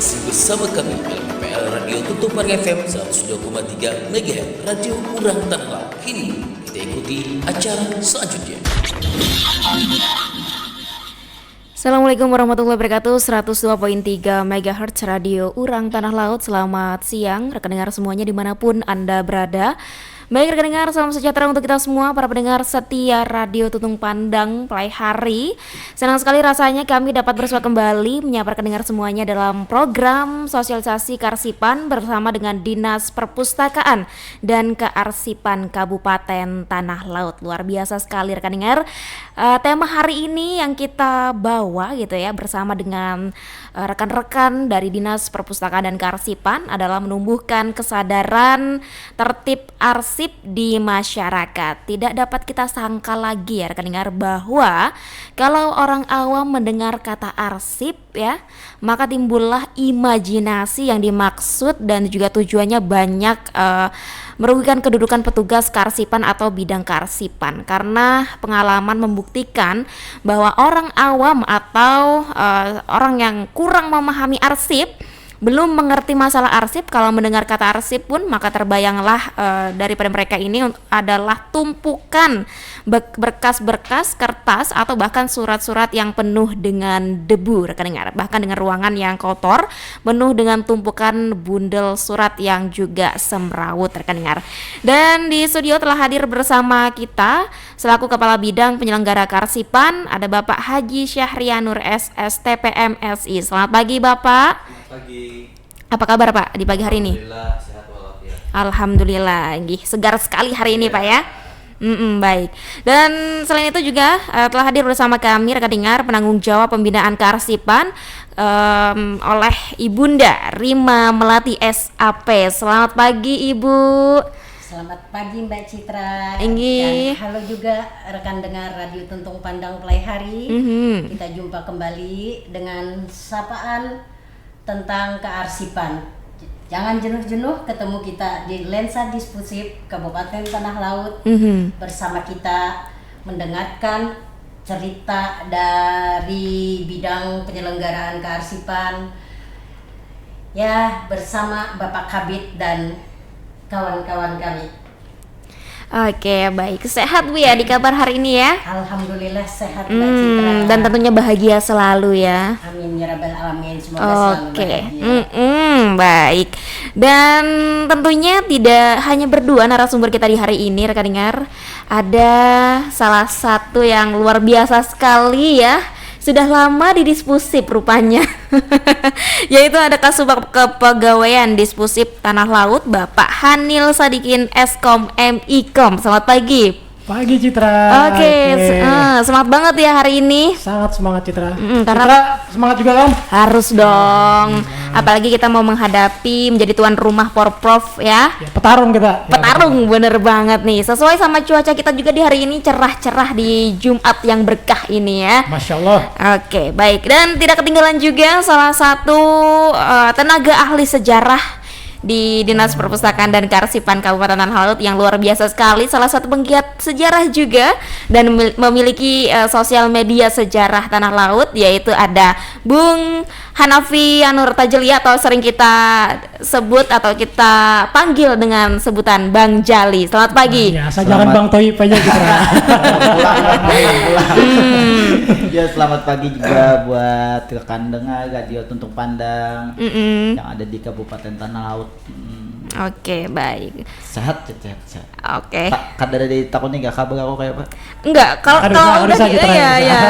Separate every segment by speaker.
Speaker 1: Masih bersama kami LPL Radio Tutupan FM 102,3 MHz Radio Urang Tanah. Kini kita ikuti acara selanjutnya.
Speaker 2: Assalamualaikum warahmatullahi wabarakatuh. 102.3 MHz Radio Urang Tanah Laut. Selamat siang rekan dengar semuanya dimanapun Anda berada. Baik rekan dengar, salam sejahtera untuk kita semua para pendengar setia Radio Tutung Pandang Play Hari. Senang sekali rasanya kami dapat bersua kembali menyapa rekan dengar semuanya dalam program sosialisasi kearsipan bersama dengan Dinas Perpustakaan dan Kearsipan Kabupaten Tanah Laut. Luar biasa sekali rekan dengar. Tema hari ini yang kita bawa gitu ya bersama dengan rekan-rekan dari Dinas Perpustakaan dan Kearsipan adalah menumbuhkan kesadaran tertib arsip di masyarakat. Tidak dapat kita sangka lagi ya rekan dengar bahwa kalau orang awam mendengar kata arsip ya, maka timbullah imajinasi yang dimaksud dan juga tujuannya banyak merugikan kedudukan petugas kearsipan atau bidang kearsipan, karena pengalaman membuktikan bahwa orang awam atau orang yang kurang memahami arsip, belum mengerti masalah arsip, kalau mendengar kata arsip pun maka terbayanglah daripada mereka ini adalah tumpukan berkas-berkas kertas atau bahkan surat-surat yang penuh dengan debu rekan dengar, bahkan dengan ruangan yang kotor penuh dengan tumpukan bundel surat yang juga semrawut rekan dengar. Dan di studio telah hadir bersama kita selaku Kepala Bidang Penyelenggara Kearsipan ada Bapak Haji Syahrianur SSTPM SI. Selamat pagi Bapak.
Speaker 3: Pagi.
Speaker 2: Apa kabar Pak di pagi hari ini?
Speaker 3: Alhamdulillah sehat walafiat.
Speaker 2: Alhamdulillah, segar sekali hari ini Pak ya. Baik. Dan selain itu juga telah hadir bersama kami rekan dengar penanggung jawab pembinaan kearsipan oleh Ibunda Rima Melati SAP. Selamat pagi Ibu.
Speaker 4: Selamat pagi Mbak Citra.
Speaker 2: Inggi.
Speaker 4: Dan halo juga rekan dengar Radio Tuntung Pandang Play Hari. Kita jumpa kembali dengan sapaan tentang kearsipan. Jangan jenuh-jenuh ketemu kita di Lensa Dispusif Kabupaten Tanah Laut. Bersama kita mendengarkan cerita dari bidang penyelenggaraan kearsipan ya bersama Bapak Kabid dan kawan-kawan kami.
Speaker 2: Oke, baik. Sehat Bu ya di kabar hari ini ya?
Speaker 4: Alhamdulillah sehat Mbak Citra.
Speaker 2: Dan tentunya bahagia selalu ya.
Speaker 4: Amin ya rabbal alamin. Semoga selalu bahagia.
Speaker 2: Baik. Dan tentunya tidak hanya berdua narasumber kita di hari ini rekan dengar. Ada salah satu yang luar biasa sekali ya. Sudah lama di Dispusif rupanya. Yaitu ada Kasubag Kepegawaian Dispusif Tanah Laut Bapak Hanil Sadikin Eskom MIkom. Selamat pagi.
Speaker 5: Pagi Citra.
Speaker 2: Oke. Semangat banget ya hari ini.
Speaker 5: Sangat semangat Citra.
Speaker 2: Karena
Speaker 5: Citra semangat juga kan?
Speaker 2: harus dong. Apalagi kita mau menghadapi menjadi tuan rumah Porprov ya.
Speaker 5: Petarung kita.
Speaker 2: Petarung bener banget nih. Sesuai sama cuaca kita juga di hari ini cerah-cerah di Jumat yang berkah ini ya.
Speaker 5: Masya Allah.
Speaker 2: Oke, baik. Dan tidak ketinggalan juga salah satu tenaga ahli sejarah di Dinas Perpustakaan dan Kearsipan Kabupaten Tanah Laut yang luar biasa sekali, salah satu penggiat sejarah juga dan memiliki sosial media sejarah Tanah Laut, yaitu ada Bung Hanafi Anur Tajelia atau sering kita sebut atau kita panggil dengan sebutan Bang Jali. Selamat pagi.
Speaker 5: Ya, jangan Bang Toib aja Citra.
Speaker 3: Ya, selamat pagi juga buat rekan dengar Radio Tuntung Pandang yang ada di Kabupaten Tanah Laut.
Speaker 2: Oke, baik.
Speaker 3: Sehat.
Speaker 2: Oke.
Speaker 3: Kada dari takutnya nggak kabar aku kayak apa?
Speaker 2: Enggak, kalau udah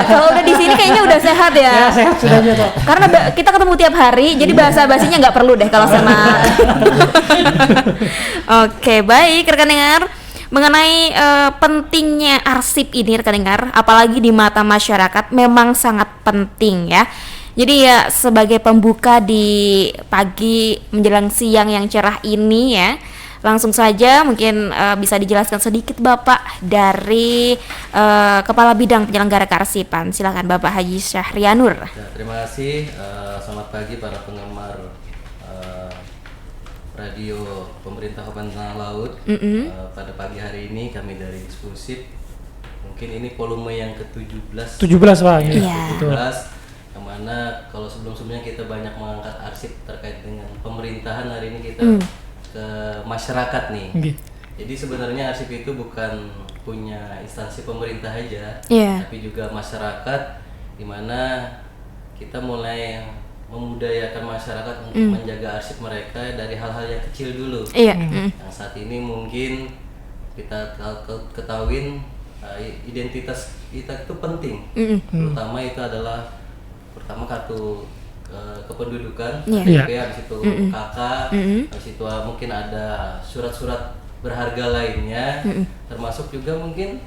Speaker 2: kalau udah di sini kayaknya udah sehat ya.
Speaker 5: Ya sehat sudah aja kok.
Speaker 2: Karena kita ketemu tiap hari, jadi bahasa basinya nggak perlu deh kalau sama. Oke, baik rekan dengar. Mengenai pentingnya arsip ini rekan dengar, apalagi di mata masyarakat memang sangat penting ya. Jadi ya sebagai pembuka di pagi menjelang siang yang cerah ini ya, langsung saja mungkin bisa dijelaskan sedikit Bapak dari Kepala Bidang Penyelenggara Kearsipan. Silakan Bapak Haji Syahrianur.
Speaker 6: Ya, terima kasih. Selamat pagi para penggemar radio pemerintah Kabupaten Tanah Laut. Pada pagi hari ini kami dari Dispusif, mungkin ini volume yang ke-17.
Speaker 5: 17 Pak.
Speaker 2: Iya.
Speaker 5: Betul.
Speaker 6: 17 yang dimana kalau sebelumnya kita banyak mengangkat arsip terkait dengan pemerintahan, hari ini kita ke masyarakat nih.
Speaker 5: Oke.
Speaker 6: Jadi sebenarnya arsip itu bukan punya instansi pemerintah aja,
Speaker 2: Iya.
Speaker 6: tapi juga masyarakat, dimana kita mulai memudayakan masyarakat untuk menjaga arsip mereka dari hal-hal yang kecil dulu.
Speaker 2: Iya.
Speaker 6: Yang saat ini mungkin kita ketahuin identitas kita itu penting, terutama itu adalah pertama kartu kependudukan,
Speaker 2: Iya.
Speaker 6: KTP, habis itu KK, habis itu mungkin ada surat-surat berharga lainnya, termasuk juga mungkin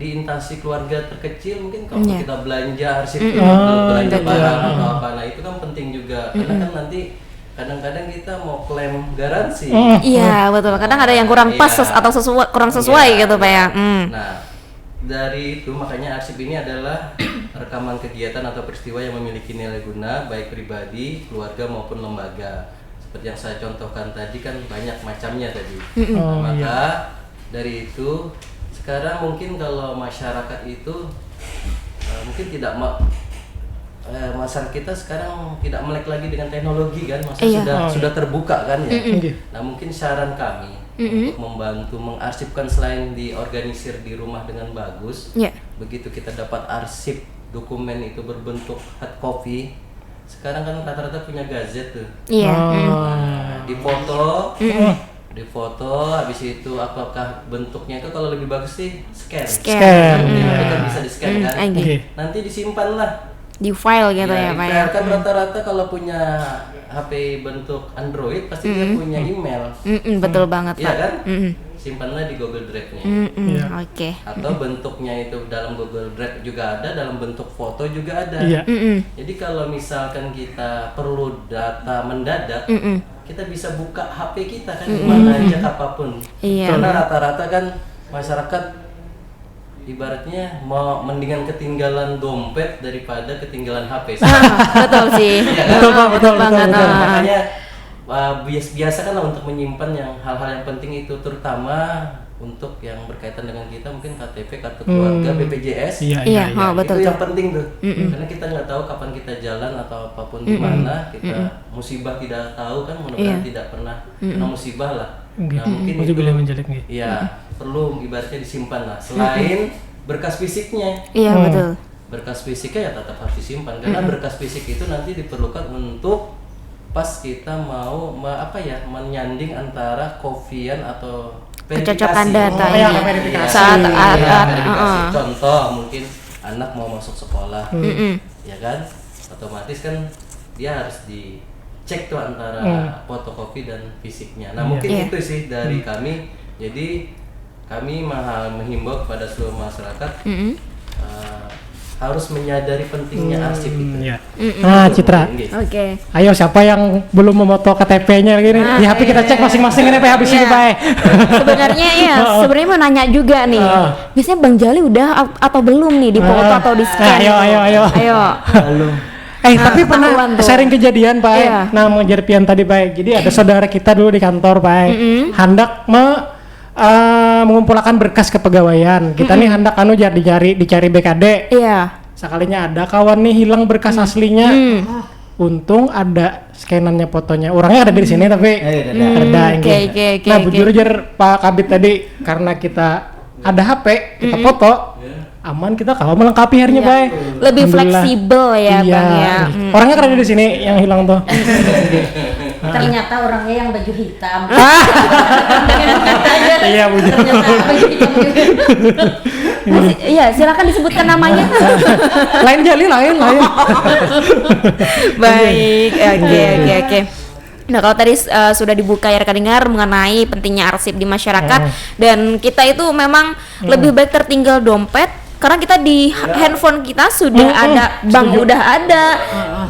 Speaker 6: di instansi keluarga terkecil mungkin kalau kita belanja arsip belanja barang atau apa, nah itu kan penting juga karena kan nanti kadang-kadang kita mau klaim garansi.
Speaker 2: Iya, betul. Kadang ada yang kurang pas atau kurang sesuai gitu, Pak ya.
Speaker 6: Nah, dari itu makanya arsip ini adalah rekaman kegiatan atau peristiwa yang memiliki nilai guna baik pribadi, keluarga maupun lembaga. Seperti yang saya contohkan tadi kan banyak macamnya tadi. Nah, maka dari itu sekarang mungkin kalau masyarakat itu mungkin tidak masyarakat kita sekarang tidak melek lagi dengan teknologi kan, sudah terbuka kan ya. Nah mungkin saran kami untuk membantu mengarsipkan selain diorganisir di rumah dengan bagus, begitu kita dapat arsip dokumen itu berbentuk hard copy, sekarang kan rata-rata punya gadget tuh.
Speaker 2: Iya.
Speaker 6: Nah, difoto, habis itu apakah bentuknya itu kalau lebih bagus sih scan. Itu kan bisa di scan kan. Nanti disimpan lah
Speaker 2: Di file gitu ya, Pak ya.
Speaker 6: Kan rata-rata kalau punya HP bentuk Android pasti dia punya email.
Speaker 2: Betul banget,
Speaker 6: Iya
Speaker 2: Pak.
Speaker 6: kan? Simpanlah di Google Drive-nya.
Speaker 2: Oke.
Speaker 6: Atau bentuknya itu dalam Google Drive juga ada, dalam bentuk foto juga ada. Jadi kalau misalkan kita perlu data mendadak, kita bisa buka HP kita kan di mana aja apapun.
Speaker 2: Iya.
Speaker 6: Karena rata-rata kan masyarakat ibaratnya mau mendingan ketinggalan dompet daripada ketinggalan HP.
Speaker 2: Betul sih.
Speaker 6: Iya kan?
Speaker 2: Betul banget.
Speaker 6: Makanya biasa kan lah untuk menyimpan yang hal-hal yang penting itu, terutama untuk yang berkaitan dengan kita mungkin KTP, kartu keluarga, BPJS.
Speaker 2: Iya, betul.
Speaker 6: Itu yang penting tuh. Karena kita nggak tahu kapan kita jalan atau apapun di mana, kita musibah tidak tahu kan, mudah-mudahan tidak pernah kena musibah lah. Nah, mungkin itu ya perlu ibaratnya disimpan lah. Selain berkas fisiknya.
Speaker 2: Iya, betul.
Speaker 6: Berkas fisiknya ya tetap harus disimpan karena berkas fisik itu nanti diperlukan untuk pas kita mau menyanding antara kopian atau
Speaker 2: kecocokan data
Speaker 6: saat verifikasi. Contoh mungkin anak mau masuk sekolah, ya kan, otomatis kan dia harus dicek tuh antara fotokopi dan fisiknya. Nah mungkin itu sih dari kami. Jadi kami menghimbau kepada seluruh masyarakat harus menyadari pentingnya arsip itu.
Speaker 5: Nah, Citra.
Speaker 2: Oke.
Speaker 5: Ayo siapa yang belum memoto KTP-nya gini? Di HP kita cek masing-masing ini Pak habis ini Pak.
Speaker 2: Sebenarnya sebenarnya mau nanya juga nih. Biasanya Bang Jali udah atau belum nih di foto atau di scan?
Speaker 5: Ayo.
Speaker 3: Belum.
Speaker 5: Tapi pernah sharing kejadian Pak. Nah, mengejar pian tadi Pak. Jadi ada saudara kita dulu di kantor Pak. Hendak mengumpulkan berkas kepegawaian. Kita nih hendak dicari BKD.
Speaker 2: Iya.
Speaker 5: Sekalinya ada kawan nih hilang berkas aslinya. Untung ada scanannya fotonya. Orangnya ada di sini tapi ada. Nah, bujur aja Pak Kabit tadi karena kita ada HP, kita foto. Aman kita kalau melengkapi harinya Pak.
Speaker 2: Lebih fleksibel ya Bang ya.
Speaker 5: Orangnya kan ada di sini yang hilang tuh.
Speaker 4: Ternyata orangnya yang baju hitam.
Speaker 5: Iya, bujur.
Speaker 4: Ternyata baju hitam juga.
Speaker 2: Iya, silakan disebutkan namanya.
Speaker 5: Lain Jali, lain.
Speaker 2: Baik, oke. Nah, kalau tadi sudah dibuka ya rekan dengar mengenai pentingnya arsip di masyarakat dan kita itu memang lebih baik tertinggal dompet karena kita di handphone kita sudah ada bank, udah ada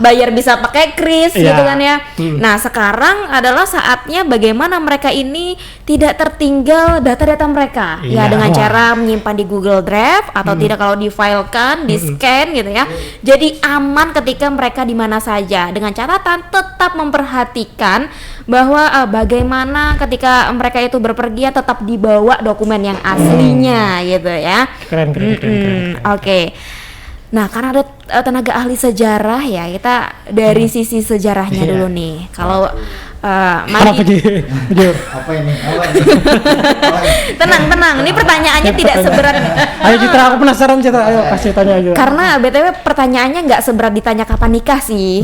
Speaker 2: bayar bisa pakai kris gitu kan ya. Nah, sekarang adalah saatnya bagaimana mereka ini tidak tertinggal data-data mereka ya dengan cara menyimpan di Google Drive atau tidak kalau difilekan, di scan gitu ya. Jadi aman ketika mereka di mana saja dengan catatan tetap memperhatikan bahwa bagaimana ketika mereka itu berpergian tetap dibawa dokumen yang aslinya gitu ya.
Speaker 5: Keren.
Speaker 2: Oke. Nah, karena ada tenaga ahli sejarah ya, kita dari sisi sejarahnya dulu nih. Kalau
Speaker 5: Kenapa Ji? Jujur.
Speaker 3: Apa ini? Apa ini?
Speaker 2: tenang, ini pertanyaannya tidak seberat.
Speaker 5: Ayo Citra, aku penasaran Citra, ayo kasih tanya aja.
Speaker 2: Karena BTW pertanyaannya nggak seberat ditanya kapan nikah sih.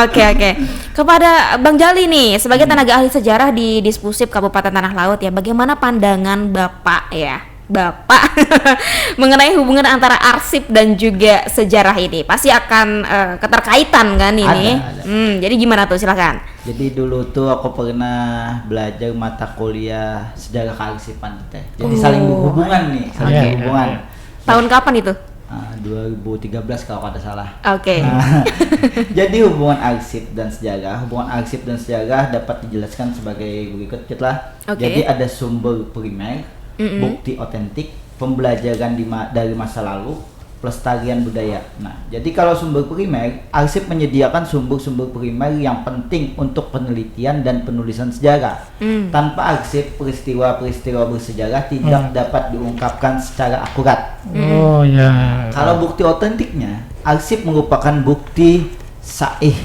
Speaker 2: Oke. Kepada Bang Jali nih, sebagai tenaga ahli sejarah di Dispusip Kabupaten Tanah Laut ya, bagaimana pandangan Bapak mengenai hubungan antara arsip dan juga sejarah ini? Pasti akan keterkaitan kan ini?
Speaker 3: Ada.
Speaker 2: Jadi gimana tuh, silakan.
Speaker 3: Jadi dulu tuh aku pernah belajar mata kuliah sejarah kearsipan teh. Jadi saling berhubungan nih, berhubungan.
Speaker 2: Tahun kapan itu?
Speaker 3: 2013 kalau ada salah.
Speaker 2: Oke.
Speaker 3: Jadi hubungan arsip dan sejarah dapat dijelaskan sebagai berikut lah.
Speaker 2: Oke.
Speaker 3: Jadi ada sumber primer, bukti otentik, pembelajaran dari masa lalu, pelestarian budaya. Nah, jadi kalau sumber primer, arsip menyediakan sumber-sumber primer yang penting untuk penelitian dan penulisan sejarah. Tanpa arsip, peristiwa-peristiwa bersejarah tidak dapat diungkapkan secara akurat.
Speaker 5: Oh ya.
Speaker 3: Kalau bukti otentiknya, arsip merupakan bukti sahih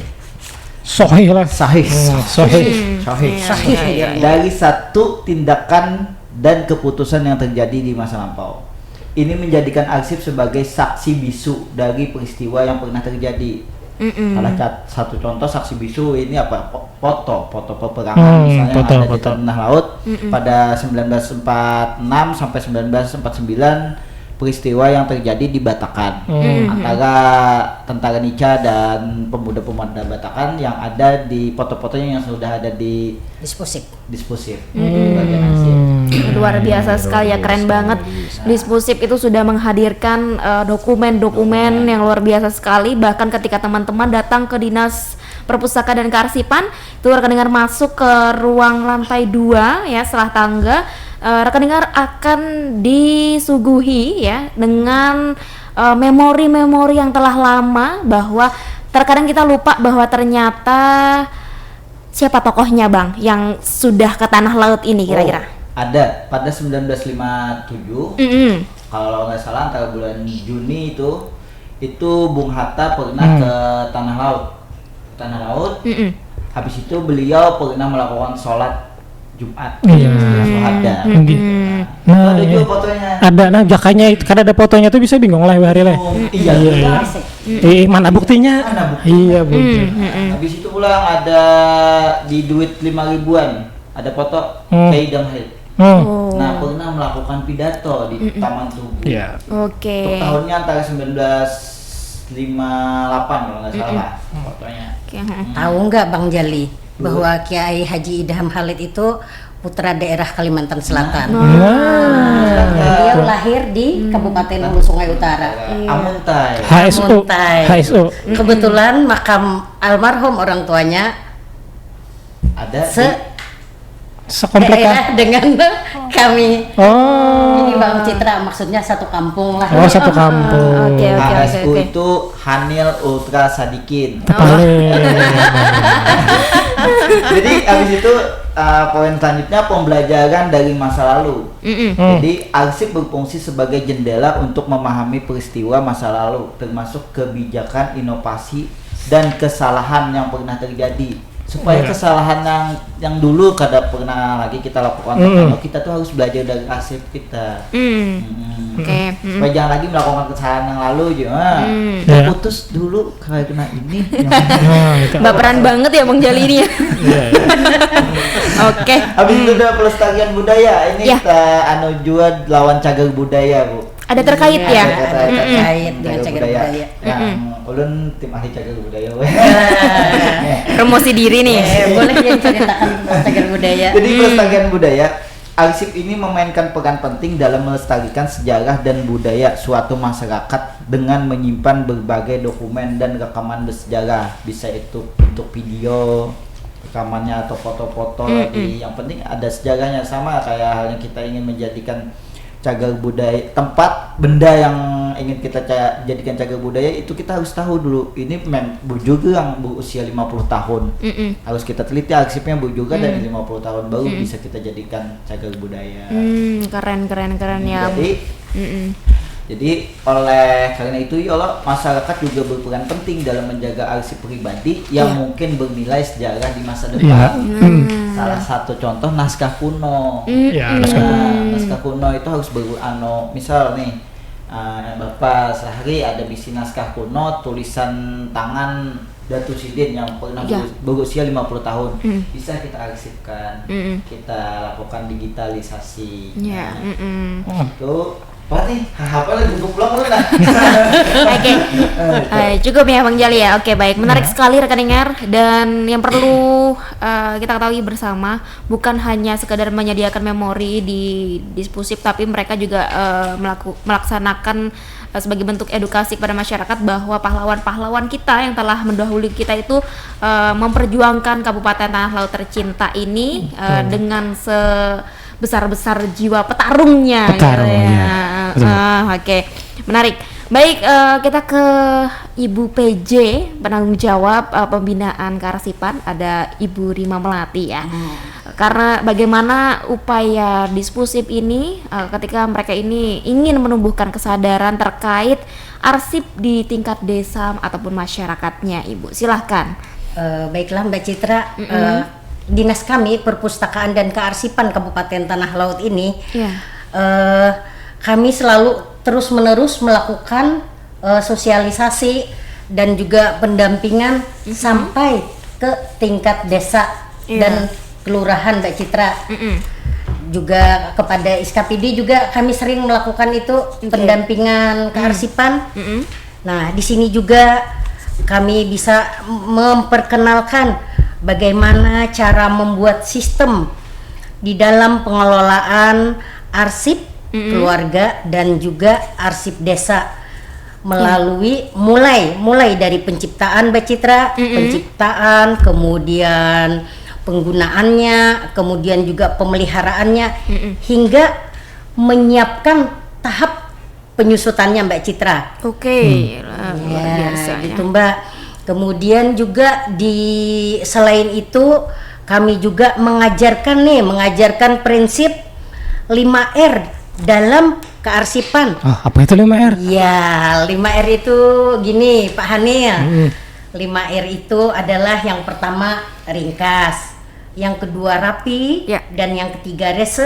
Speaker 3: dari satu tindakan dan keputusan yang terjadi di masa lampau. Ini menjadikan arsip sebagai saksi bisu dari peristiwa yang pernah terjadi. Salah satu contoh saksi bisu ini apa? Foto peperangan misalnya
Speaker 5: foto.
Speaker 3: Ada di Tanah Laut pada 1946 sampai 1949. Peristiwa yang terjadi di Batakan antara tentara Nica dan pemuda-pemuda Batakan yang ada di foto-fotonya yang sudah ada di Dispusip. Bagian arsip.
Speaker 2: Luar biasa sekali ya, keren banget. Dispusip itu sudah menghadirkan dokumen-dokumen yang luar biasa sekali. Bahkan ketika teman-teman datang ke Dinas Perpustakaan dan Kearsipan, itu rekan dengar masuk ke ruang lantai 2 ya, setelah tangga, rekan dengar akan disuguhi ya dengan memori-memori yang telah lama, bahwa terkadang kita lupa bahwa ternyata siapa tokohnya Bang yang sudah ke Tanah Laut ini kira-kira?
Speaker 3: Ada pada 1957 kalau nggak salah antara bulan Juni itu Bung Hatta pernah ke Tanah Laut. Habis itu beliau pernah melakukan sholat Jumat. Ada.
Speaker 5: Nah,
Speaker 3: ada juga fotonya.
Speaker 5: Ada, nah jakanya karena ada fotonya tuh bisa bingung lah hari lah.
Speaker 3: Iya.
Speaker 5: Mana buktinya? Iya Bu.
Speaker 3: Habis itu pulang ada di duit 5.000-an ada foto Kiai Damhil. Nah, pernah melakukan pidato di Taman Tugu.
Speaker 5: Iya.
Speaker 2: Oke.
Speaker 3: Untuk tahunnya antara 1958 kalau nggak salah fotonya.
Speaker 4: Tahu nggak Bang Jali bahwa Kiai Haji Idham Khalid itu putra daerah Kalimantan Selatan. Beliau lahir di Kabupaten Hulu Sungai Utara.
Speaker 3: Amuntai.
Speaker 5: HSO.
Speaker 4: Kebetulan makam almarhum orang tuanya
Speaker 3: Ada
Speaker 4: daerah dengan kami. Ini Bang Citra, maksudnya satu kampung lah.
Speaker 5: Oh, satu kampung.
Speaker 2: Oke.
Speaker 3: HSU itu Hanil Ultra Sadikin. Jadi habis itu poin selanjutnya pembelajaran dari masa lalu. Jadi arsip berfungsi sebagai jendela untuk memahami peristiwa masa lalu, termasuk kebijakan, inovasi, dan kesalahan yang pernah terjadi. Supaya kesalahan yang dulu kada pernah lagi kita lakukan, kita tuh harus belajar dari arsip kita.
Speaker 2: Oke.
Speaker 3: Supaya jangan lagi melakukan kesalahan yang lalu juga. Putus dulu karena ini.
Speaker 2: Baperan banget ya Bang Jali ini ya. Oke.
Speaker 3: Habis itu udah pelestarian budaya. Ini kita juga lawan cagar budaya, Bu.
Speaker 2: Ada terkait ya?
Speaker 4: Terkait dengan cagar budaya.
Speaker 3: Yang ulun tim ahli cagar budaya.
Speaker 2: Promosi diri nih.
Speaker 4: Boleh ya ceritakan tentang cagar budaya.
Speaker 3: Jadi pelestarian budaya, arsip ini memainkan peran penting dalam melestarikan sejarah dan budaya suatu masyarakat dengan menyimpan berbagai dokumen dan rekaman bersejarah. Bisa itu untuk video, rekamannya atau foto-foto lagi. Yang penting ada sejarahnya, sama kayak halnya kita ingin menjadikan cagar budaya, tempat benda yang ingin kita jadikan cagar budaya itu kita harus tahu dulu ini juga yang berusia 50 tahun. Harus kita teliti arsipnya juga dari 50 tahun baru bisa kita jadikan cagar budaya.
Speaker 2: Keren ya.
Speaker 3: Jadi Jadi oleh karena itu ya Allah, masyarakat juga berperan penting dalam menjaga arsip pribadi yang mungkin bernilai sejarah di masa depan. Salah satu contoh naskah kuno. Naskah kuno itu harus misal nih Bapak sehari ada bisi naskah kuno tulisan tangan Datu Sidin yang pernah berusia 50 tahun. Bisa kita arsipkan, kita lakukan digitalisasi. Itu berarti apa lagi pulang dulu lah.
Speaker 2: Oke. Cukup ya Bang Jali ya. Oke, baik. Menarik sekali rekan dengar, dan yang perlu kita ketahui bersama, bukan hanya sekedar menyediakan memori di Dispusip, tapi mereka juga melaksanakan sebagai bentuk edukasi kepada masyarakat bahwa pahlawan-pahlawan kita yang telah mendahului kita itu memperjuangkan Kabupaten Tanah Laut tercinta ini dengan besar-besar jiwa petarungnya. Oke. Menarik. Baik, kita ke Ibu PJ, penanggung jawab pembinaan kearsipan, ada Ibu Rima Melati ya. Karena bagaimana upaya Dispusip ini ketika mereka ini ingin menumbuhkan kesadaran terkait arsip di tingkat desa ataupun masyarakatnya, Ibu. Silahkan.
Speaker 4: Baiklah Mbak Citra, Dinas kami Perpustakaan dan Kearsipan Kabupaten Tanah Laut ini, kami selalu terus-menerus melakukan sosialisasi dan juga pendampingan sampai ke tingkat desa dan kelurahan, Mbak Citra. Juga kepada SKPD juga kami sering melakukan itu pendampingan kearsipan. Nah, di sini juga kami bisa memperkenalkan bagaimana cara membuat sistem di dalam pengelolaan arsip keluarga dan juga arsip desa melalui mulai dari penciptaan, Mbak Citra, penciptaan, kemudian penggunaannya, kemudian juga pemeliharaannya hingga menyiapkan tahap penyusutannya, Mbak Citra. Luar biasa gitu, Mbak. Kemudian juga selain itu kami juga mengajarkan prinsip 5R dalam kearsipan.
Speaker 5: Apa itu 5R?
Speaker 4: Ya, 5R itu gini Pak Hanil. 5R itu adalah yang pertama ringkas, yang kedua rapi, dan yang ketiga rese,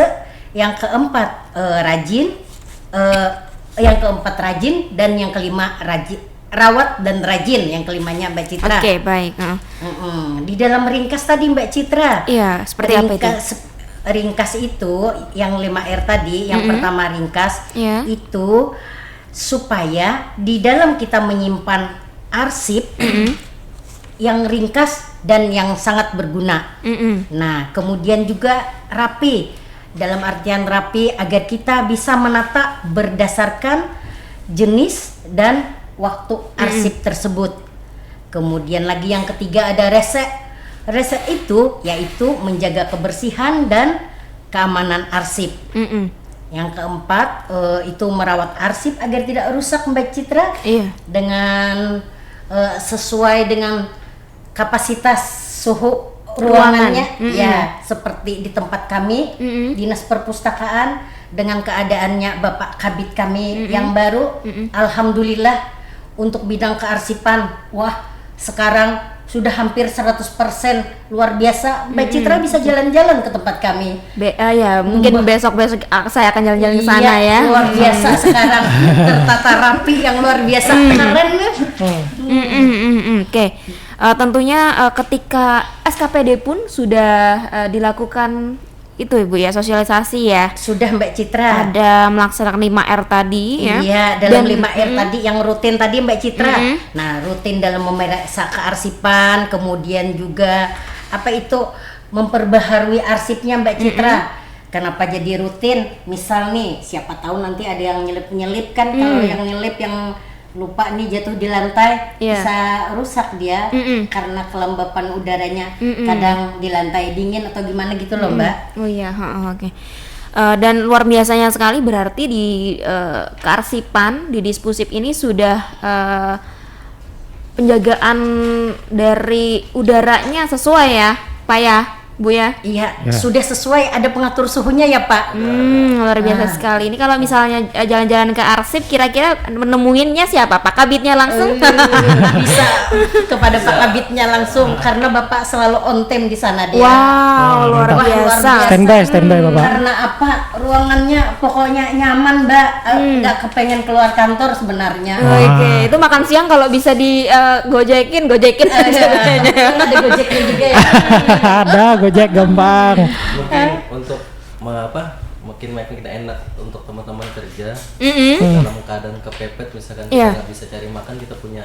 Speaker 4: yang keempat rajin, dan yang kelima rawat dan rajin, yang kelimanya Mbak Citra.
Speaker 2: Oke, baik.
Speaker 4: Di dalam ringkas tadi Mbak Citra.
Speaker 2: Iya, seperti apa itu?
Speaker 4: Ringkas itu yang 5R tadi, yang pertama ringkas itu supaya di dalam kita menyimpan arsip yang ringkas dan yang sangat berguna. Nah, kemudian juga rapi, dalam artian rapi agar kita bisa menata berdasarkan jenis dan waktu arsip tersebut. Kemudian lagi yang ketiga ada rese. Rese itu yaitu menjaga kebersihan dan keamanan arsip. Yang keempat itu merawat arsip agar tidak rusak, Mbak Citra, dengan sesuai dengan kapasitas suhu ruangannya. Seperti di tempat kami Dinas Perpustakaan dengan keadaannya Bapak Kabid kami yang baru, alhamdulillah untuk bidang kearsipan, sekarang sudah hampir 100% luar biasa. Mbak Citra bisa jalan-jalan ke tempat kami.
Speaker 2: Mungkin besok-besok saya akan jalan-jalan ke sana ya.
Speaker 4: Luar biasa sekarang tertata rapi yang luar biasa. Keren nih.
Speaker 2: Oke. Tentunya ketika SKPD pun sudah dilakukan itu Ibu ya, sosialisasi ya.
Speaker 4: Sudah Mbak Citra.
Speaker 2: Ada melaksanakan 5R tadi ya.
Speaker 4: Iya, dalam 5R tadi yang rutin tadi Mbak Citra. Nah, rutin dalam memeriksa kearsipan, kemudian juga memperbaharui arsipnya Mbak Citra. Kenapa jadi rutin? Misal nih, siapa tahu nanti ada yang nyelip-nyelip kan, kalau yang nyelip yang lupa nih jatuh di lantai bisa rusak dia karena kelembapan udaranya kadang di lantai dingin atau gimana gitu loh Mbak.
Speaker 2: Oke. Dan luar biasanya sekali berarti di kearsipan di Dispusip ini sudah penjagaan dari udaranya sesuai ya Pak ya. Bu ya.
Speaker 4: Iya,
Speaker 5: Ya.
Speaker 4: sudah sesuai, ada pengatur suhunya ya Pak.
Speaker 2: Luar biasa sekali. Ini kalau misalnya jalan-jalan ke arsip, kira-kira menemuinnya siapa? Pak Kabitnya langsung?
Speaker 4: Bisa kepada Pak Kabitnya langsung karena Bapak selalu on time di sana dia.
Speaker 2: Wow, luar
Speaker 4: Wah, luar
Speaker 2: biasa.
Speaker 4: biasa.
Speaker 5: Standby Bapak.
Speaker 4: Karena apa? Ruangannya pokoknya nyaman, Mbak. Nggak kepengen keluar kantor sebenarnya.
Speaker 2: Oke, itu makan siang kalau bisa di gojekin aja kayaknya.
Speaker 4: Ada Gojeknya juga ya.
Speaker 5: Ada Gojek gampang.
Speaker 6: Mungkin untuk makin kita enak untuk teman-teman kerja dalam keadaan kepepet, misalkan
Speaker 2: Iya.
Speaker 6: kita nggak bisa cari makan, kita punya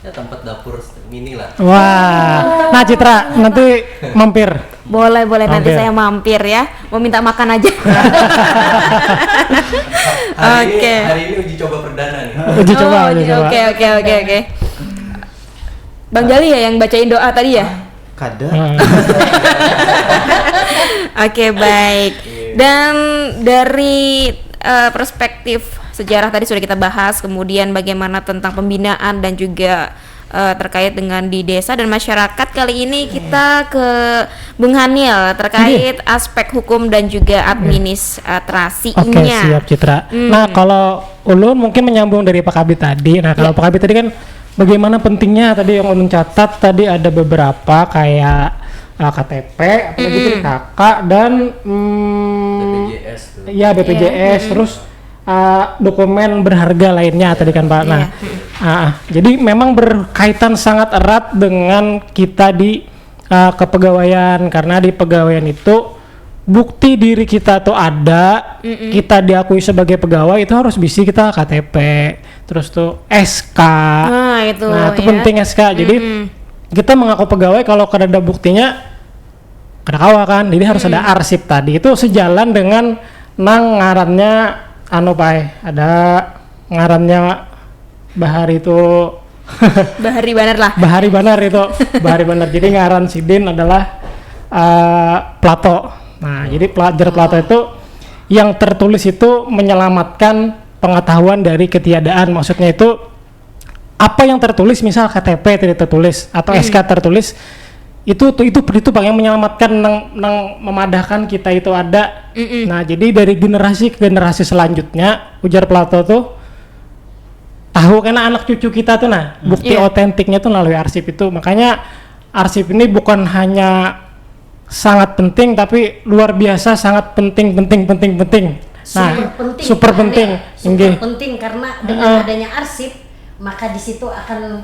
Speaker 6: ya tempat dapur mini lah.
Speaker 5: Wah. Nah Citra nanti mampir.
Speaker 2: Boleh nanti
Speaker 5: Oke.
Speaker 2: saya mampir ya. Mau minta makan aja. Oke.
Speaker 6: Hari ini uji coba perdana nih.
Speaker 5: Uji coba.
Speaker 2: Oke. Bang Jali ya yang bacain doa tadi ya?
Speaker 3: Kada.
Speaker 2: Oke, baik. Dan dari perspektif sejarah tadi sudah kita bahas, kemudian bagaimana tentang pembinaan dan juga terkait dengan di desa dan masyarakat. Kali ini kita ke Bung Hanil terkait aspek hukum dan juga administrasinya.
Speaker 5: Oke, siap Citra. Nah, kalau Ulun mungkin menyambung dari Pak Kabit tadi. Nah, kalau Pak Kabit tadi kan bagaimana pentingnya tadi yang Ulun catat tadi ada beberapa kayak KTP, apalagi itu kakak dan
Speaker 6: BPJS tuh.
Speaker 5: ya BPJS terus dokumen berharga lainnya tadi kan Pak. Nah, jadi memang berkaitan sangat erat dengan kita di kepegawaian karena di pegawaian itu bukti diri kita tuh ada, kita diakui sebagai pegawai itu harus bisa kita KTP, terus tuh SK.
Speaker 2: Nah, itu
Speaker 5: Nah, itu
Speaker 2: ya.
Speaker 5: penting SK. Jadi kita mengaku pegawai kalau ada buktinya kada kawa kan. Jadi harus ada arsip tadi. Itu sejalan dengan nang ngarannya ada ngarannya Bahari itu
Speaker 2: Bahari Banar lah.
Speaker 5: Bahari Banar itu. Bahari Banar. Jadi ngaran Sidin adalah Plato. Nah, jadi pelajar Plato itu yang tertulis itu menyelamatkan pengetahuan dari ketiadaan. Maksudnya itu apa yang tertulis, misal KTP tidak tertulis atau SK tertulis, itu Pak yang menyelamatkan nang memadahkan kita itu ada. Nah, jadi dari generasi ke generasi selanjutnya ujar Plato tuh tahu karena anak cucu kita tuh bukti otentiknya tuh melalui arsip itu. Makanya arsip ini bukan hanya sangat penting tapi luar biasa sangat penting. Nah, super penting.
Speaker 4: Super penting karena dengan adanya arsip maka di situ akan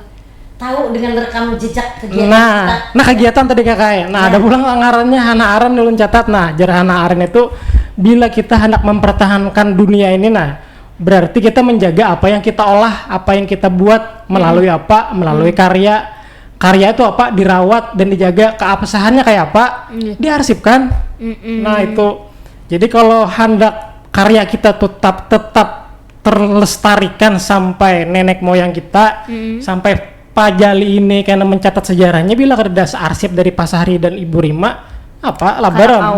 Speaker 4: tahu dengan rekam jejak kegiatan kita.
Speaker 5: Nah kegiatan tadi kakak. Nah ada pulang ngarannya Hannah Arendt ulun catat. Nah jar Hannah Arendt itu bila kita hendak mempertahankan dunia ini, berarti kita menjaga apa yang kita olah, apa yang kita buat melalui apa, melalui karya itu apa, dirawat dan dijaga, keabsahannya kayak apa, diarsipkan. Nah itu. Jadi kalau hendak karya kita tetap terlestarikan sampai nenek moyang kita, sampai Pak Jali ini karena mencatat sejarahnya bila kerdas arsip dari Pasari dan Ibu Rima labaran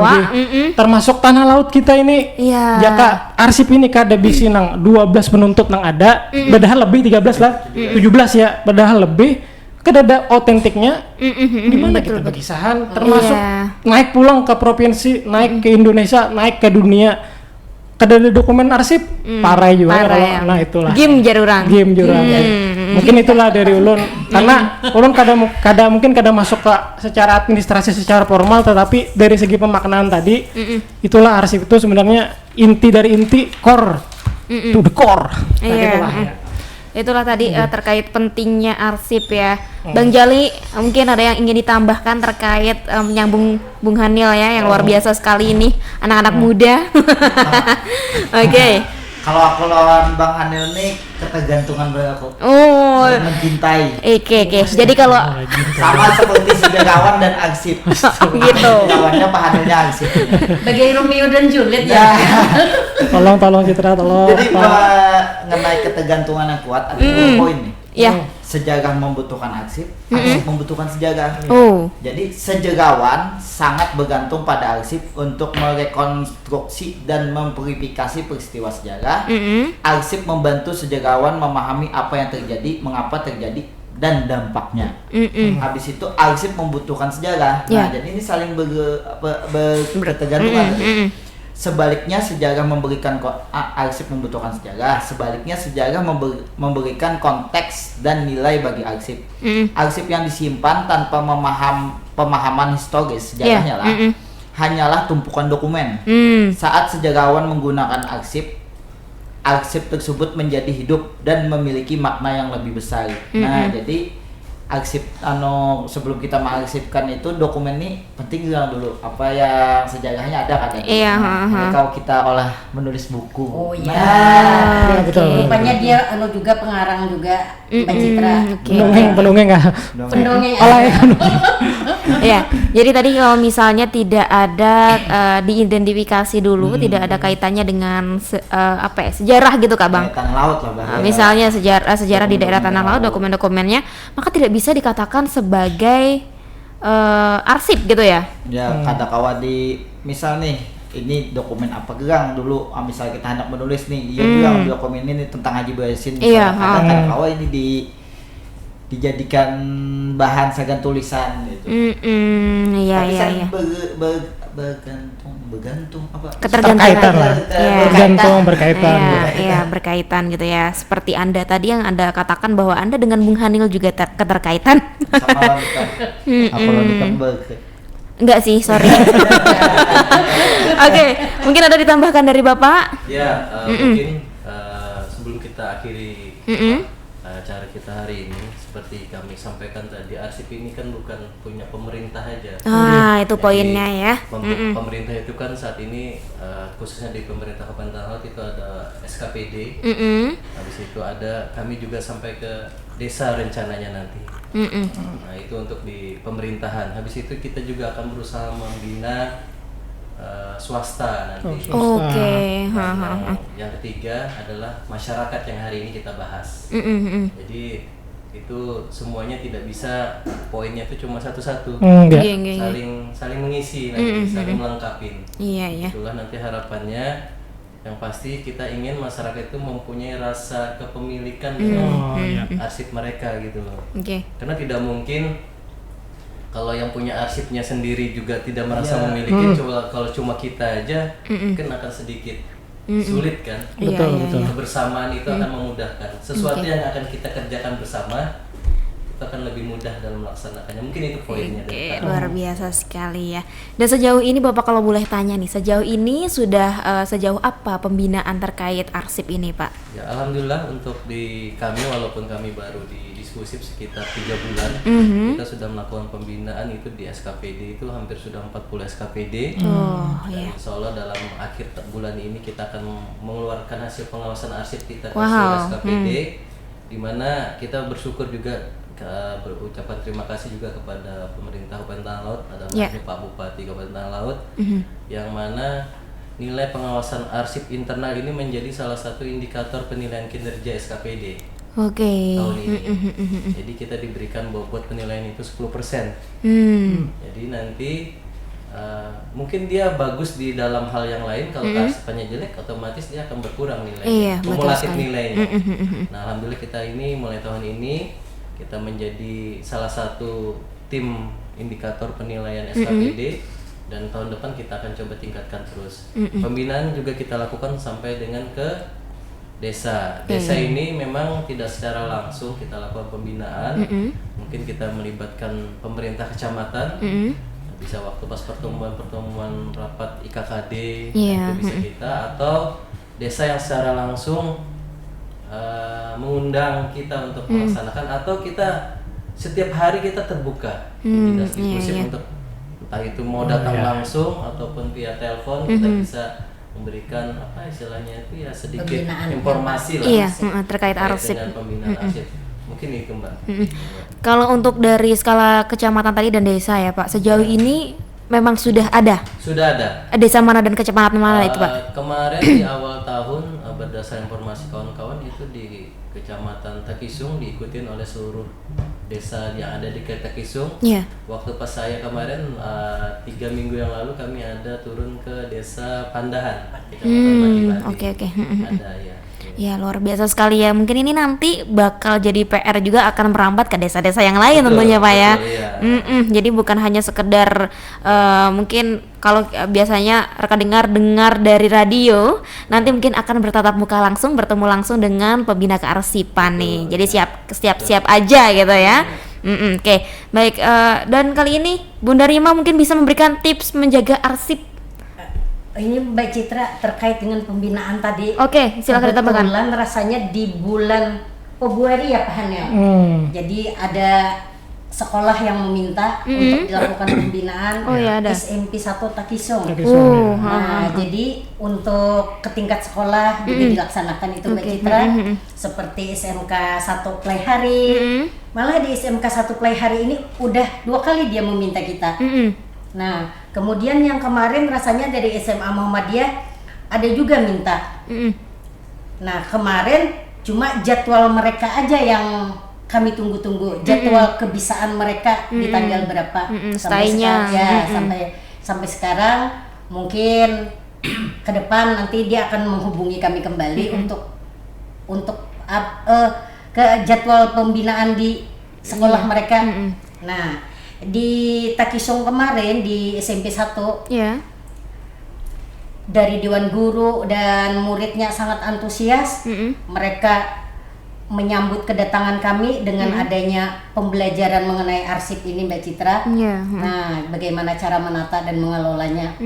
Speaker 5: termasuk tanah laut kita ini. Jaka arsip ini kada bisi nang 12 penuntut nang ada, padahal lebih 13 lah, 17 ya, padahal lebih kada ada otentiknya. Gimana kita berkisahan termasuk naik pulang ke provinsi, naik ke Indonesia, naik ke dunia, kada ada dokumen arsip, parah juga kalau
Speaker 2: ya.
Speaker 5: nah itulah
Speaker 2: Game jarurang.
Speaker 5: Mungkin itulah dari ulun karena ulun mungkin kada masuk ke secara administrasi secara formal, tetapi dari segi pemaknaan tadi itulah arsip itu sebenarnya inti dari inti, core to the core. Nah, itulah.
Speaker 2: Itulah tadi terkait pentingnya arsip ya. Bang Jali, mungkin ada yang ingin ditambahkan terkait menyambung Bung Hanil ya yang luar biasa sekali ini, anak-anak muda. Oke.
Speaker 3: Kalau aku lawan Bang Hanil nih ketergantungan pada aku.
Speaker 2: Oh.
Speaker 3: Mencintai.
Speaker 2: Oke. Jadi kalau
Speaker 3: Sama seperti sejarawan dan arsip.
Speaker 2: gitu.
Speaker 3: Lawannya Pak Hanilnya arsip.
Speaker 4: Bagai Romeo dan Juliet ya.
Speaker 5: Tolong Citra, tolong.
Speaker 3: Jadi mengenai ketergantungan yang kuat ada dua poin nih.
Speaker 2: ya.
Speaker 3: Sejarah membutuhkan arsip, arsip membutuhkan sejarah.
Speaker 2: Oh.
Speaker 3: Jadi sejarawan sangat bergantung pada arsip untuk merekonstruksi dan memverifikasi peristiwa sejarah. Arsip membantu sejarawan memahami apa yang terjadi, mengapa terjadi, dan dampaknya. Habis itu arsip membutuhkan sejarah.
Speaker 2: Ya.
Speaker 3: Nah, jadi ini saling berketergantungan. Sebaliknya sejarah memberikan arsip membutuhkan sejarah. Sebaliknya sejarah memberikan konteks dan nilai bagi arsip. Arsip yang disimpan tanpa pemahaman historis sejarahnya hanyalah tumpukan dokumen. Saat sejarawan menggunakan arsip tersebut menjadi hidup dan memiliki makna yang lebih besar. Nah, jadi arsip sebelum kita mengarsipkan itu dokumen ini penting dulu apa yang sejarahnya ada kan.
Speaker 2: Iya,
Speaker 3: kalau kita olah menulis buku.
Speaker 4: Oh iya.
Speaker 5: Iya, betul.
Speaker 4: Rupanya dia juga pengarang juga Mbak Citra.
Speaker 5: Pendongeng nggak?
Speaker 4: Pendongeng.
Speaker 2: Ya, jadi tadi kalau misalnya tidak ada diidentifikasi dulu, tidak ada kaitannya dengan sejarah gitu Kak Bang.
Speaker 3: Tanah laut lah Bang.
Speaker 2: Misalnya sejarah di daerah Tanah Laut, dokumen-dokumennya, maka tidak bisa dikatakan sebagai arsip gitu ya.
Speaker 3: Ya, kata kawan misal nih, ini dokumen apa Gerang dulu, misal kita hendak menulis nih, dia bilang dokumen ini tentang Haji Bayasin.
Speaker 2: Iya,
Speaker 3: kata kawan ini dijadikan bahan sagan tulisan gitu.
Speaker 2: Iya.
Speaker 3: Bergantung apa?
Speaker 5: Keterkaitan lah. Berkaitan.
Speaker 2: Iya, berkaitan gitu ya. Seperti Anda tadi yang Anda katakan bahwa Anda dengan Bung Hanil juga keterkaitan.
Speaker 3: Sama wanita.
Speaker 2: Enggak sih, sorry. Oke, mungkin ada ditambahkan dari Bapak?
Speaker 6: Ya, mungkin sebelum kita akhiri acara kita hari ini, seperti kami sampaikan tadi, arsip ini kan bukan punya pemerintah aja.
Speaker 2: Itu poinnya ya.
Speaker 6: Pemerintah itu kan saat ini khususnya di pemerintah Kabupaten Tanah Laut itu ada SKPD. Habis itu kami juga sampai ke desa rencananya nanti. Nah, itu untuk di pemerintahan. Habis itu kita juga akan berusaha membina swasta nanti.
Speaker 2: Oke.
Speaker 6: Yang ketiga adalah masyarakat yang hari ini kita bahas. Jadi itu semuanya tidak bisa poinnya itu cuma satu-satu. Saling mengisi nanti, saling melengkapi.
Speaker 2: Iya.
Speaker 6: Itulah nanti harapannya. Yang pasti kita ingin masyarakat itu mempunyai rasa kepemilikan dengan arsip mereka gitu loh. Karena tidak mungkin kalau yang punya arsipnya sendiri juga tidak merasa memiliki, kalau cuma kita aja mungkin akan sedikit sulit kan.
Speaker 5: Betul.
Speaker 6: Kebersamaan itu akan memudahkan. Sesuatu yang akan kita kerjakan bersama itu akan lebih mudah dalam melaksanakannya. Mungkin itu poinnya.
Speaker 2: Luar biasa sekali ya. Dan sejauh ini Bapak kalau boleh tanya nih, sejauh ini sudah sejauh apa pembinaan terkait arsip ini Pak?
Speaker 6: Ya, alhamdulillah untuk di kami, walaupun kami baru di diskusi sekitar 3 bulan, kita sudah melakukan pembinaan itu di SKPD itu hampir sudah 40 SKPD. Dan insya Allah dalam akhir bulan ini kita akan mengeluarkan hasil pengawasan arsip kita ke seluruh SKPD, di mana kita bersyukur juga, berucapan terima kasih juga kepada pemerintah Kabupaten Tanah Laut, ada Pak Bupati Kabupaten Tanah Laut, yang mana nilai pengawasan arsip internal ini menjadi salah satu indikator penilaian kinerja SKPD. Tahun ini. Jadi kita diberikan bobot penilaian itu 10%. Jadi nanti mungkin dia bagus di dalam hal yang lain, kalau kearsipannya jelek otomatis dia akan berkurang nilainya, kumulatif nilainya. Nah, alhamdulillah kita ini mulai tahun ini kita menjadi salah satu tim indikator penilaian SKPD, dan tahun depan kita akan coba tingkatkan terus. Pembinaan juga kita lakukan sampai dengan ke desa. Desa ini memang tidak secara langsung kita lakukan pembinaan. Mungkin kita melibatkan pemerintah kecamatan. Bisa waktu pas pertemuan rapat IKKD itu bisa kita, atau desa yang secara langsung mengundang kita untuk melaksanakan, atau kita setiap hari kita terbuka dinas diskusi untuk entah itu mau datang langsung ataupun via telepon, kita bisa memberikan apa istilahnya itu ya sedikit pembinaan, informasi lah
Speaker 2: terkait arsip
Speaker 6: dengan pembinaan arsip. Mungkin itu Mbak.
Speaker 2: Kalau untuk dari skala kecamatan tadi dan desa ya Pak, sejauh ini memang sudah ada desa mana dan kecamatan mana itu Pak?
Speaker 6: Kemarin di awal tahun berdasarkan informasi kawan-kawan itu di Kecamatan Takisung diikutin oleh seluruh desa yang ada di Takisung. Waktu pas saya kemarin 3 minggu yang lalu kami ada turun ke desa Pandahan, Kecamatan Majibati. Ada ya.
Speaker 2: Ya luar biasa sekali ya. Mungkin ini nanti bakal jadi PR juga akan merambat ke desa-desa yang lain tentunya Pak ya. Jadi bukan hanya sekedar mungkin kalau biasanya rekan dengar dari radio, nanti mungkin akan bertatap muka langsung, bertemu langsung dengan pembina kearsipan nih. Jadi siap aja gitu ya. Oke. Baik, dan kali ini Bunda Rima mungkin bisa memberikan tips menjaga arsip.
Speaker 4: Ini Mbak Citra terkait dengan pembinaan tadi.
Speaker 2: Oke, silakan ditambahkan.
Speaker 4: Kebetulan rasanya di bulan Februari ya Pak Hanel. Jadi ada sekolah yang meminta untuk dilakukan pembinaan SMP 1 Takisong. Jadi untuk ke tingkat sekolah juga dilaksanakan itu Mbak Citra. Seperti SMK 1 Playhari. Malah di SMK 1 Playhari ini udah 2 kali dia meminta kita. Nah, kemudian yang kemarin rasanya dari SMA Muhammadiyah ada juga minta. Nah, kemarin cuma jadwal mereka aja yang kami tunggu-tunggu, jadwal kebisaan mereka di tanggal berapa. Sampai sekarang, sampai sekarang mungkin ke depan nanti dia akan menghubungi kami kembali untuk ke jadwal pembinaan di sekolah mereka. Nah, di Takisong kemarin di SMP 1 dari Dewan Guru dan muridnya sangat antusias. Mereka menyambut kedatangan kami dengan adanya pembelajaran mengenai arsip ini Mbak Citra. Nah, bagaimana cara menata dan mengelolanya.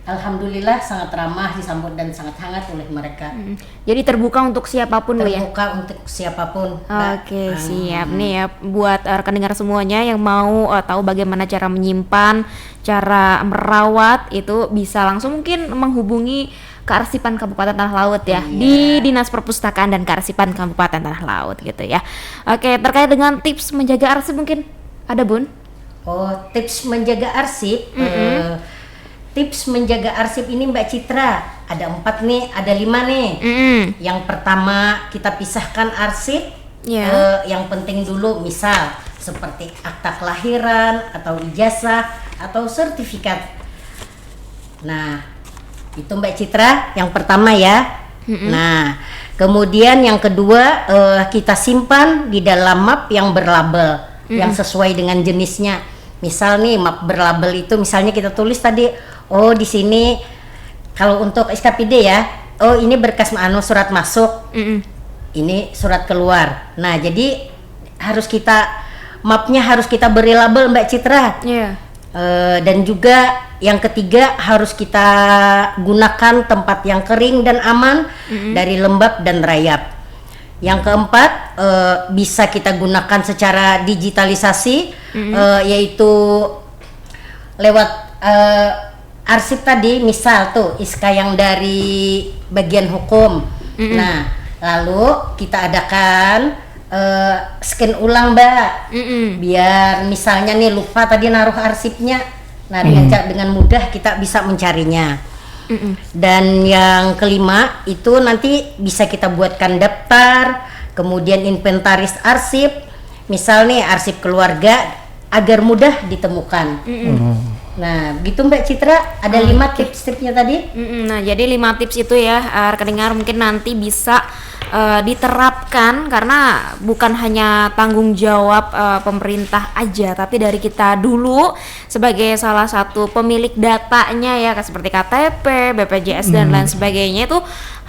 Speaker 4: Alhamdulillah sangat ramah disambut dan sangat hangat oleh mereka.
Speaker 2: Jadi terbuka untuk siapapun ya?
Speaker 4: Terbuka untuk siapapun.
Speaker 2: Oke, siap nih ya buat rekan dengar semuanya yang mau tahu bagaimana cara menyimpan, cara merawat, itu bisa langsung mungkin menghubungi Kearsipan Kabupaten Tanah Laut ya, di Dinas Perpustakaan dan Kearsipan Kabupaten Tanah Laut gitu ya. Oke, terkait dengan tips menjaga arsip mungkin ada Bun?
Speaker 4: Oh, tips menjaga arsip. Tips menjaga arsip ini Mbak Citra ada 4 nih, ada 5 nih. Yang pertama kita pisahkan arsip. Yang penting dulu, misal seperti akta kelahiran atau ijazah atau sertifikat. Nah, itu Mbak Citra yang pertama ya. Nah, kemudian yang kedua kita simpan di dalam map yang berlabel yang sesuai dengan jenisnya. Misal nih map berlabel itu misalnya kita tulis tadi, oh di sini kalau untuk SKPD ya, oh ini berkas surat masuk, ini surat keluar. Nah jadi mapnya harus kita beri label Mbak Citra. Dan juga yang ketiga harus kita gunakan tempat yang kering dan aman dari lembab dan rayap. Yang keempat bisa kita gunakan secara digitalisasi, yaitu lewat arsip tadi, misal tuh ISKA yang dari bagian hukum. Nah, lalu kita adakan scan ulang Mbak, biar misalnya nih lupa tadi naruh arsipnya, nah dengan mudah kita bisa mencarinya. Dan yang kelima itu nanti bisa kita buatkan daftar, kemudian inventaris arsip, misal nih arsip keluarga agar mudah ditemukan. Nah, gitu Mbak Citra, ada 5 tips-tipsnya tadi.
Speaker 2: Nah, jadi 5 tips itu ya, rekan dengar mungkin nanti bisa diterapkan, karena bukan hanya tanggung jawab pemerintah aja, tapi dari kita dulu sebagai salah satu pemilik datanya ya, seperti KTP, BPJS dan lain sebagainya, itu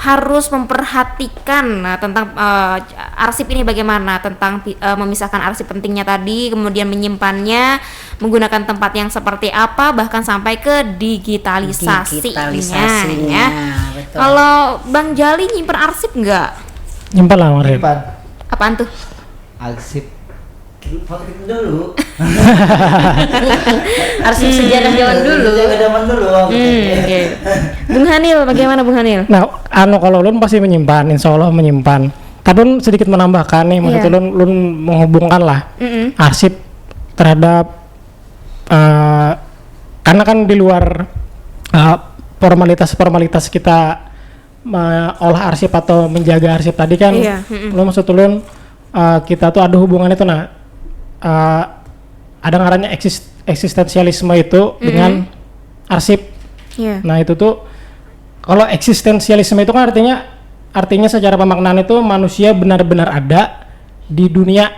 Speaker 2: harus memperhatikan tentang arsip ini bagaimana, tentang memisahkan arsip pentingnya tadi, kemudian menyimpannya menggunakan tempat yang seperti apa, bahkan sampai ke digitalisasinya ya. Kalau Bang Jali nyimpen arsip nggak?
Speaker 5: Nyimpan lah Bang Rin.
Speaker 2: Apaan tuh?
Speaker 3: Arsip dulu.
Speaker 4: Arsip sejarah zaman dulu.
Speaker 2: Bung Hanil, bagaimana Bung Hanil?
Speaker 5: Nah, kalau Lun pasti menyimpan, insya Allah menyimpan. Tapi Lun sedikit menambahkan nih, maksudnya Lun menghubungkan lah arsip terhadap karena kan di luar formalitas kita olah arsip atau menjaga arsip tadi kan, maksud Lun kita tuh ada hubungannya tuh, ada ngarannya eksistensialisme itu dengan arsip. Nah itu tuh kalau eksistensialisme itu kan artinya artinya secara pemaknaan itu manusia benar-benar ada di dunia,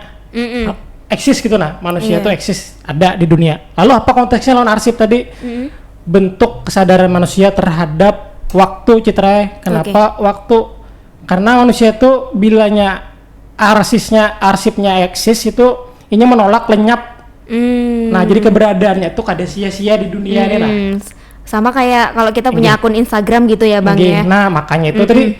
Speaker 5: eksis gitu nah, manusia itu eksis ada di dunia. Lalu apa konteksnya lawan arsip tadi? Bentuk kesadaran manusia terhadap waktu, Citra. Kenapa waktu? Karena manusia itu bilanya arsipnya eksis itu ini menolak, lenyap. Nah, jadi keberadaannya itu kada sia-sia di dunia ini nah.
Speaker 2: Sama kayak kalau kita punya akun Instagram gitu ya, Bang ya.
Speaker 5: Nah, makanya itu tadi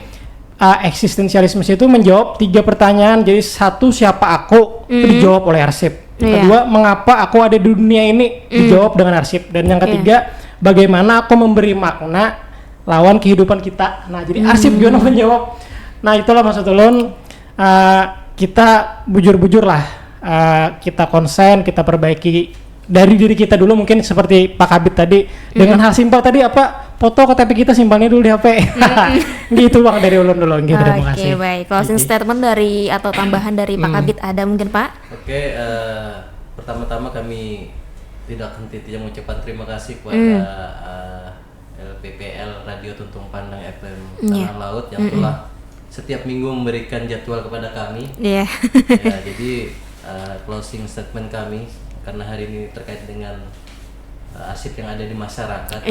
Speaker 5: eksistensialisme itu menjawab 3 pertanyaan. Jadi 1, siapa aku? Itu dijawab oleh arsip. Kedua, mengapa aku ada di dunia ini? Dijawab dengan arsip. Dan yang ketiga, bagaimana aku memberi makna lawan kehidupan kita. Nah, jadi arsip juga menjawab. Nah, itulah maksud ulun, kita bujur-bujur lah. Kita konsen, kita perbaiki dari diri kita dulu, mungkin seperti Pak Kabit tadi dengan hal simpel tadi, apa foto KTP kita simpannya dulu di HP. Gitu Bang dari ulun dulu. Gitu, terima kasih.
Speaker 2: Oke, baik. Closing statement dari atau tambahan dari Pak Kabit ada mungkin, Pak?
Speaker 6: Oke, pertama-tama kami tidak henti mengucapkan terima kasih kepada LPPL Radio Tuntung Pandang FM Tanah Laut yang telah setiap minggu memberikan jadwal kepada kami. Ya, jadi closing statement kami karena hari ini terkait dengan arsip yang ada di masyarakat.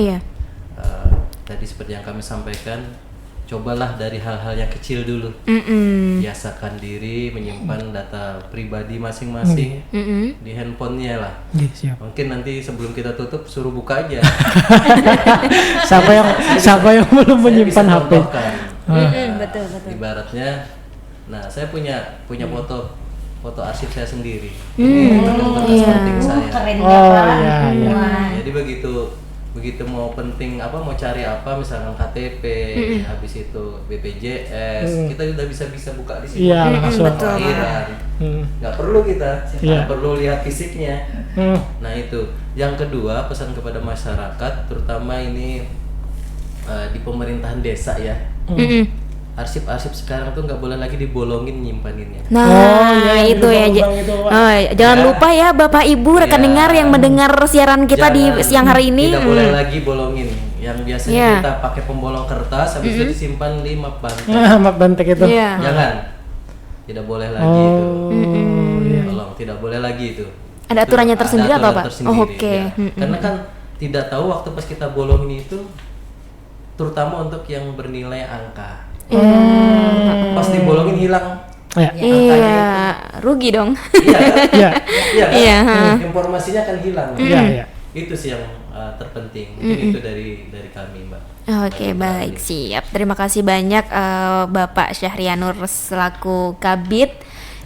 Speaker 6: Tadi seperti yang kami sampaikan, cobalah dari hal-hal yang kecil dulu. Biasakan diri menyimpan data pribadi masing-masing di handphonenya lah. Mungkin nanti sebelum kita tutup suruh buka aja.
Speaker 5: siapa yang belum menyimpan HP?
Speaker 2: Betul.
Speaker 6: Ibaratnya, nah saya punya foto arsip saya sendiri. Ini benar-benar penting saya.
Speaker 4: Kerennya Pak.
Speaker 6: Jadi begitu mau penting apa, mau cari apa, misalkan KTP, habis itu BPJS, kita udah bisa buka di sini.
Speaker 5: Iya, langsung.
Speaker 6: Nggak perlu nggak perlu lihat fisiknya. Nah itu. Yang kedua, pesan kepada masyarakat, terutama ini di pemerintahan desa ya. Arsip-arsip sekarang tuh nggak boleh lagi dibolongin nyimpaninnya.
Speaker 2: Nah, itu ya. Jangan lupa ya Bapak Ibu rekan dengar yang mendengar siaran kita di siang hari ini.
Speaker 6: Tidak boleh lagi bolongin. Yang biasanya kita pakai pembolong kertas, habis itu disimpan 5 bantek.
Speaker 5: Map bantek itu.
Speaker 6: Jangan. Tidak boleh lagi itu. Tolong, tidak boleh lagi itu.
Speaker 2: Ada aturannya tersendiri atau Pak?
Speaker 6: Oke. Karena kan tidak tahu waktu pas kita bolongin itu, terutama untuk yang bernilai angka. Pas dibolongin hilang.
Speaker 2: Iya, rugi dong.
Speaker 6: Iya. Informasinya akan hilang. Itu sih yang terpenting. Mungkin itu dari kami, Mbak.
Speaker 2: Oke, baik, siap. Terima kasih banyak Bapak Syahrianur selaku Kabid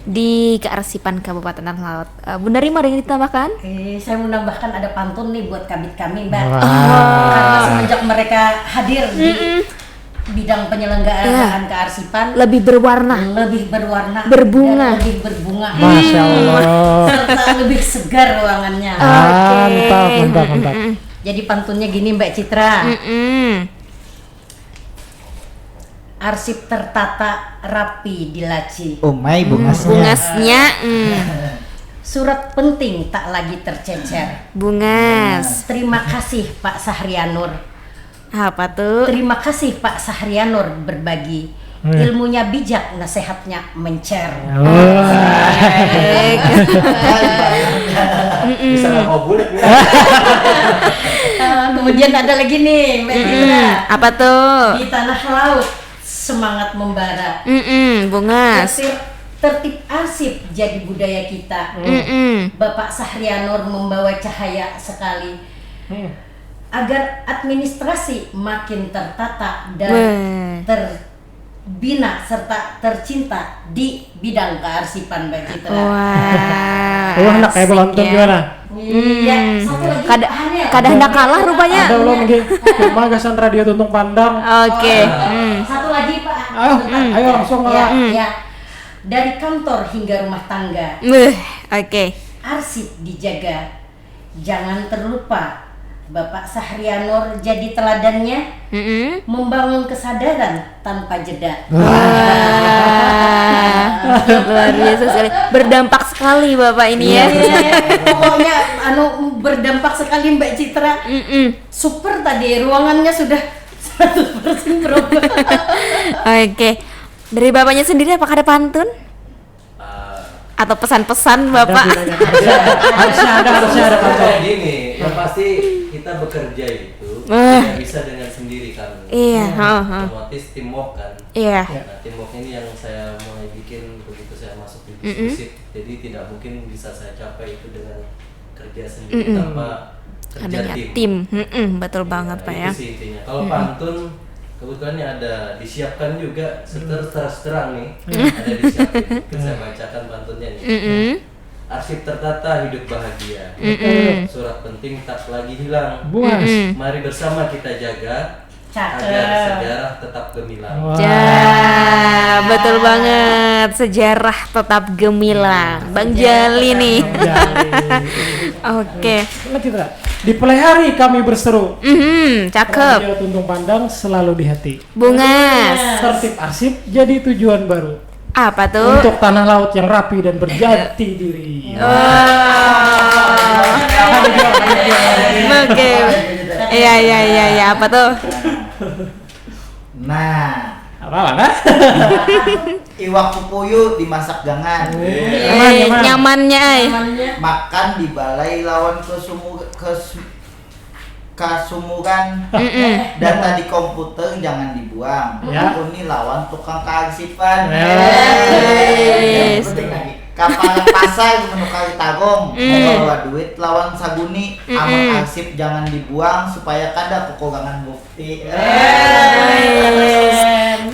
Speaker 2: di Kearsipan Kabupaten Tanah Laut. Bunda Rima ada yang ditambahkan?
Speaker 4: Saya menambahkan ada pantun nih buat kabit kami, Mbak. Karena semenjak mereka hadir di bidang penyelenggaraan kearsipan
Speaker 2: lebih berwarna, berbunga,
Speaker 4: dan lebih berbunga,
Speaker 5: Masya Allah,
Speaker 4: serta lebih segar ruangannya.
Speaker 5: Mantap.
Speaker 4: Jadi pantunnya gini Mbak Citra. Arsip tertata rapi di laci.
Speaker 2: Bungasnya.
Speaker 4: Surat penting tak lagi tercecer.
Speaker 2: Bungas.
Speaker 4: Terima kasih Pak Syahrianur.
Speaker 2: Apa tuh?
Speaker 4: Terima kasih Pak Syahrianur berbagi. Ilmunya bijak, nasihatnya mencer.
Speaker 6: Bisa nggak mau bulat nih.
Speaker 4: Kemudian ada lagi nih Mbak Citra.
Speaker 2: Apa tuh?
Speaker 4: Di tanah laut semangat membara.
Speaker 2: Bungas.
Speaker 4: Tertib arsip jadi budaya kita. Bapak Syahrianur membawa cahaya sekali. Agar administrasi makin tertata dan terbina serta tercinta di bidang kearsipan Mbak Citra.
Speaker 5: Enak kayak penonton gimana?
Speaker 4: Iya, satu lagi
Speaker 2: kada hendak kalah rupanya.
Speaker 5: Ada belum mungkin Magasan Radio Tuntung Pandang.
Speaker 2: Oke.
Speaker 4: Satu lagi Pak.
Speaker 5: Ayo langsung
Speaker 4: Ya. Dari kantor hingga rumah tangga.
Speaker 2: Oke.
Speaker 4: Arsip dijaga. Jangan terlupa Bapak Syahrianur jadi teladannya, membangun kesadaran tanpa jeda.
Speaker 2: Luar biasa sekali, berdampak sekali Bapak ini ya.
Speaker 4: Pokoknya berdampak sekali Mbak Citra.
Speaker 2: Super tadi ruangannya sudah 100% berubah. Oke. Dari bapaknya sendiri apakah ada pantun? Atau pesan-pesan bapak?
Speaker 5: Harusnya ada
Speaker 6: Kayak gini, yang pasti kita bekerja itu tidak bisa dengan sendiri kan.
Speaker 2: Iya.
Speaker 6: Otomatis teamwork kan.
Speaker 2: Iya.
Speaker 6: Nah, teamwork ini yang saya mulai bikin begitu saya masuk di musik. Jadi tidak mungkin bisa saya capai itu dengan kerja sendiri tanpa kerja
Speaker 2: Adanya
Speaker 6: tim.
Speaker 2: Betul banget Pak ya.
Speaker 6: Itu sih intinya. Kalau pantun kebetulan ada disiapkan juga terus terang nih. Ada disiapkan. Saya bacakan pantunnya nih. Arsip tertata hidup bahagia. Surat penting tak lagi hilang.
Speaker 5: Buas.
Speaker 6: Mari bersama kita jaga
Speaker 4: Cakep.
Speaker 6: agar sejarah tetap gemilang.
Speaker 2: Betul banget. Sejarah tetap gemilang. Bang Jali nih. Oke.
Speaker 5: Citra. Di pelihari kami berseru.
Speaker 2: Cakep.
Speaker 5: Radio Tuntung Pandang selalu di hati.
Speaker 2: Bungas.
Speaker 5: Tertib arsip jadi tujuan baru
Speaker 2: Apa tuh?
Speaker 5: untuk tanah laut yang rapi dan berjati diri.
Speaker 2: Oke. Iya. Apa tuh?
Speaker 3: Nah,
Speaker 5: Apa?
Speaker 3: iwak pupuyuh dimasak gangan.
Speaker 2: Nyamannya ay.
Speaker 3: Makan di balai lawan kasumuran dan tadi komputer jangan dibuang.
Speaker 5: Ya.
Speaker 3: Ini lawan tukang kearsipan.
Speaker 2: Yes.
Speaker 3: Kapal pasar menukar tagong, bawa duit lawan saguni, amal arsip jangan dibuang supaya kada kekurangan bukti.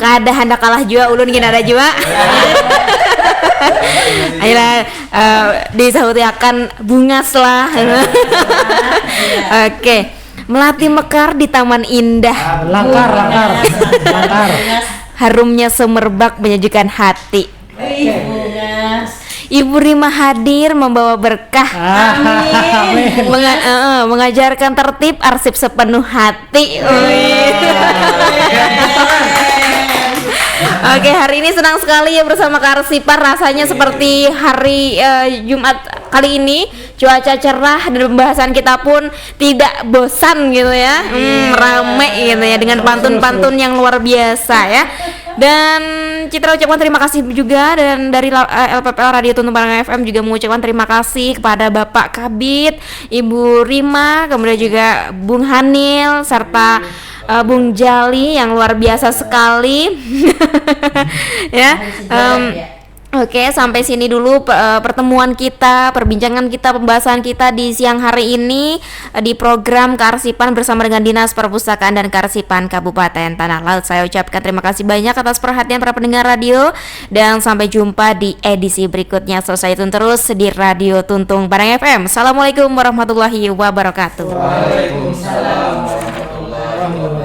Speaker 2: Kada hendak kalah juga ulun gini ada juga. Ayolah disahuti akan bungas lah. Oke. Melati mekar di taman indah.
Speaker 5: Langkar.
Speaker 2: Harumnya semerbak menyajikan hati.
Speaker 4: Bungas.
Speaker 2: Ibu Rima hadir membawa berkah.
Speaker 5: Amin.
Speaker 2: Mengajarkan tertib arsip sepenuh hati. Oke, hari ini senang sekali ya bersama Karsipan. Rasanya seperti hari Jumat kali ini. Cuaca cerah dan pembahasan kita pun tidak bosan gitu ya. Rame gitu ya dengan pantun-pantun yang luar biasa ya. Dan Citra ucapkan terima kasih juga, dan dari LPPL Radio Tuntung Pandang FM juga mengucapkan terima kasih kepada Bapak Kabid, Ibu Rima, kemudian juga Bung Hanil serta Bung Jali yang luar biasa sekali. Ya. Oke, sampai sini dulu pertemuan kita, perbincangan kita, pembahasan kita di siang hari ini di program Kearsipan bersama dengan Dinas Perpustakaan dan Kearsipan Kabupaten Tanah Laut. Saya ucapkan terima kasih banyak atas perhatian para pendengar radio, dan sampai jumpa di edisi berikutnya. Selesai tune terus di Radio Tuntung Pandang FM. Assalamualaikum warahmatullahi wabarakatuh.
Speaker 6: Waalaikumsalam warahmatullahi wabarakatuh.